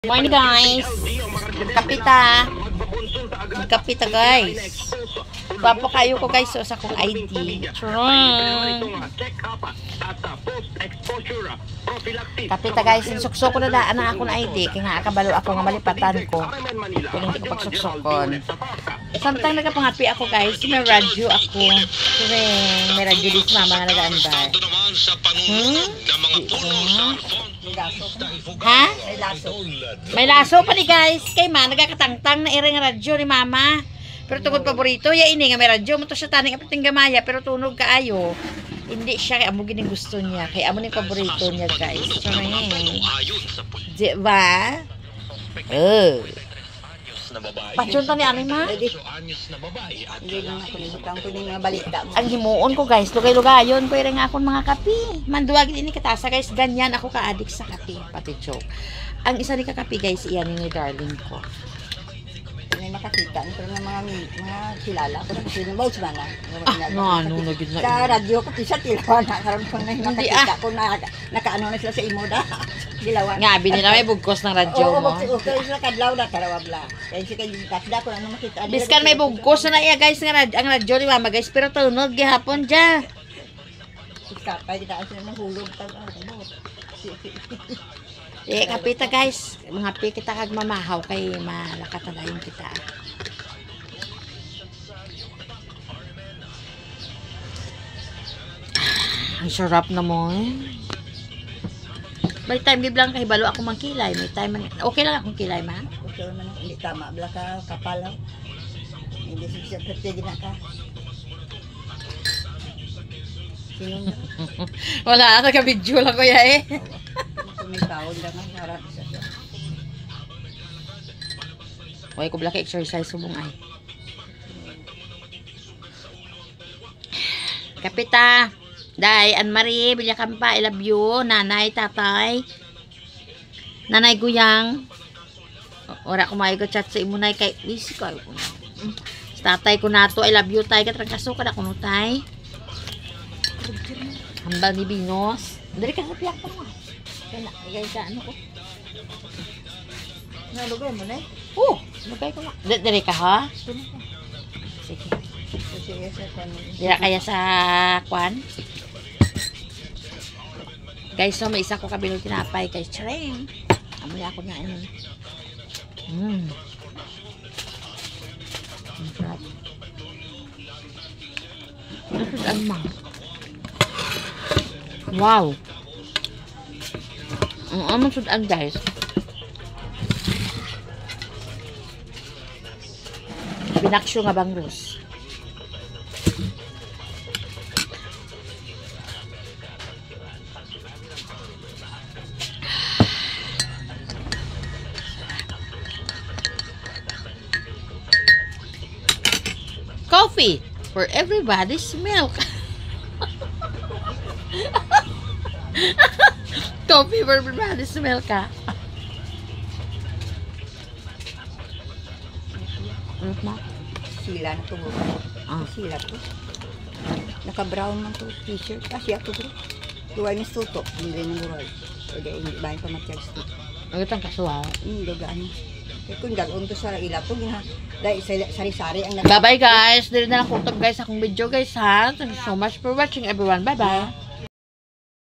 Morning guys. Magkapita. Magkapita guys. Papo kayo ko guys sa akong ID. Charot. Kapita guys, suksok ko na daan na akong ID. Kaya nga akabalo ako nga malipatan ko. Kung hindi ko pagsuksokon. Samtang nagkapangapi ako guys, may radyo ako. May radyo dito mama nga nag-aandar. Ha? May laso pa ni guys. Kay ma, nagkakatangtang na iring radyo ni mama. Pero tungkol paborito, ya ini nga may radyo. Muto siya taning apiting gamaya, pero tunog kaayo. Hindi siya, kaya amo gining gusto niya. Kaya amo ni paborito niya guys. Diba? Pachunta ni Anima? Hindi lang ako nilutang ko ng mga balita mo. Ang himuon ko guys, lugay-lugayon ko iring akong mga kapi. Manduwag din ni katasa guys, ganyan ako ka-addict sa kapi. Pati joke. Ang isa ni kakapi guys, iyan ni darling ko. May nakakita ko ng mga kilala ko na kasi mo sa na. Sa radyo ko tisa tilawan na karon ko na nakakita ko na nakaano na sila sa imo da. Dilawan. Nga binila may bugkos ng radyo mo. Okay sila kadlaw na karawabla. Kaya si kay kasda ko ano makita. Biskan may bugkos na iya guys nga ang radyo ni mama guys, pero tunog gihapon ja. Kapay kita sa mahulog tag kapita guys, mga pi kita kag mamahaw kay malakatadayon kita. Ang sarap naman. May time biblang kay balo ako mangkilay, may time okay lang akong kilay ma. Okay man hindi tama bla ka kapal. Hindi siya pwede na ka. Wala ka ka-video lang kuya eh. May taon lang ang harap sa siya. Okay, ko blaki exercise subong ay. Kapita, Day, Anne-Marie, Bilyakampa, I love you, nanay, tatay, nanay Guyang. Ora ko maayo chat sa imunay kay busy ko. Tatay ko nato, I love you, tay, katrangkaso ka na kuno tay. Hambal ni Binos. Dari ka sa piyak mo. Kaya igay ka, ano ko? Nalugay mo na eh? Oo, lugay ko na. Dari ka ha? Sige. Dira kaya sa kwan? Guys, so may isa ko kabilog tinapay kay Charing. Amoy ako na ano. Ang sarap. Ang mang. Wow. Ang amang sudan guys. Binaksyo nga bangros. Coffee for everybody's milk. Coffee for everybody's milk ka. Sila na ito. Sila to. Naka-brown man to t-shirt. Kasi ako bro. Tuwa niya suto. Hindi na murag. Pwede hindi ba yung pamatyag suto. Ang itang kasuwa. Hindi gaan. Kaya kung galon to sa ilapog na. Dahil sari-sari ang Bye bye guys. Dili na lang kutob guys akong video guys ha. Thank you so much for watching everyone. Bye bye.